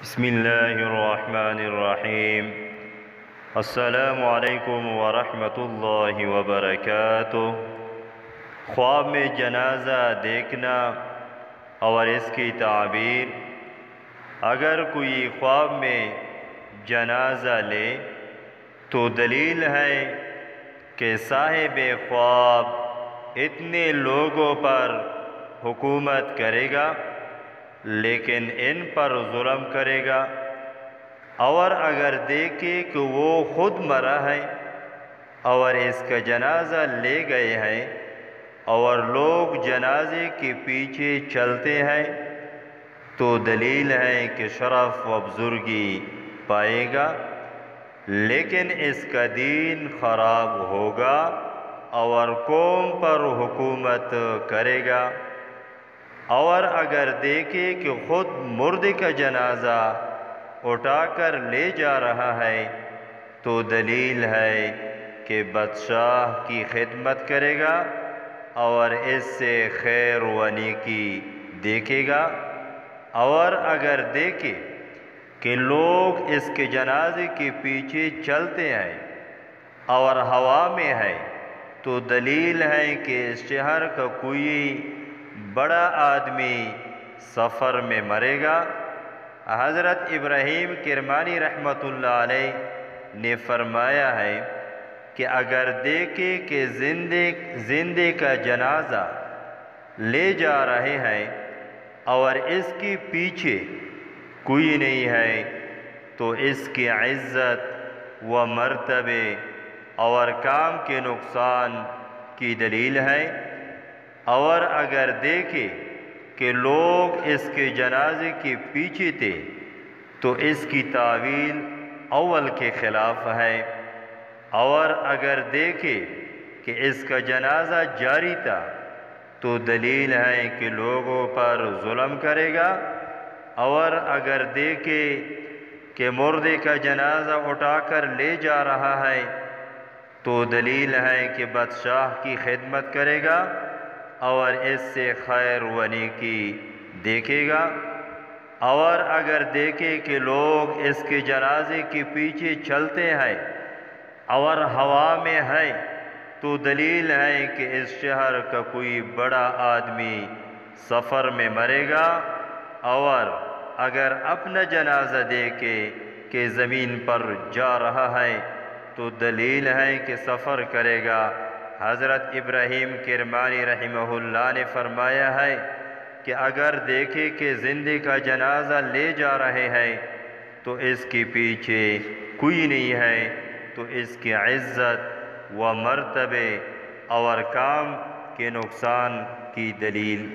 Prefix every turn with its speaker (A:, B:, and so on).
A: بسم اللہ الرحمن الرحیم۔ السلام علیکم ورحمۃ اللہ وبرکاتہ۔ خواب میں جنازہ دیکھنا اور اس کی تعبیر۔ اگر کوئی خواب میں جنازہ لے تو دلیل ہے کہ صاحب خواب اتنے لوگوں پر حکومت کرے گا لیکن ان پر ظلم کرے گا، اور اگر دیکھے کہ وہ خود مرا ہے اور اس کا جنازہ لے گئے ہیں اور لوگ جنازے کے پیچھے چلتے ہیں تو دلیل ہے کہ شرف و بزرگی پائے گا، لیکن اس کا دین خراب ہوگا اور قوم پر حکومت کرے گا۔ اور اگر دیکھے کہ خود مردے کا جنازہ اٹھا کر لے جا رہا ہے تو دلیل ہے کہ بادشاہ کی خدمت کرے گا اور اس سے خیر و نیکی دیکھے گا۔ اور اگر دیکھے کہ لوگ اس کے جنازے کے پیچھے چلتے ہیں اور ہوا میں ہے تو دلیل ہے کہ اس شہر کا کوئی بڑا آدمی سفر میں مرے گا۔ حضرت ابراہیم کرمانی رحمۃ اللہ علیہ نے فرمایا ہے کہ اگر دیکھے کہ زندے کا جنازہ لے جا رہے ہیں اور اس کے پیچھے کوئی نہیں ہے تو اس کی عزت و مرتبے اور کام کے نقصان کی دلیل ہے۔ اور اگر دیکھے کہ لوگ اس کے جنازے کے پیچھے تھے تو اس کی تعویل اول کے خلاف ہے۔ اور اگر دیکھے کہ اس کا جنازہ جاری تھا تو دلیل ہے کہ لوگوں پر ظلم کرے گا۔ اور اگر دیکھے کہ مردے کا جنازہ اٹھا کر لے جا رہا ہے تو دلیل ہے کہ بادشاہ کی خدمت کرے گا اور اس سے خیر و نیکی دیکھے گا۔ اور اگر دیکھے کہ لوگ اس کے جنازے کے پیچھے چلتے ہیں اور ہوا میں ہے تو دلیل ہے کہ اس شہر کا کوئی بڑا آدمی سفر میں مرے گا۔ اور اگر اپنا جنازہ دیکھے کہ زمین پر جا رہا ہے تو دلیل ہے کہ سفر کرے گا۔ حضرت ابراہیم کرمانی رحمہ اللہ نے فرمایا ہے کہ اگر دیکھے کہ زندے کا جنازہ لے جا رہے ہیں تو اس کے پیچھے کوئی نہیں ہے تو اس کی عزت و مرتبے اور کام کے نقصان کی دلیل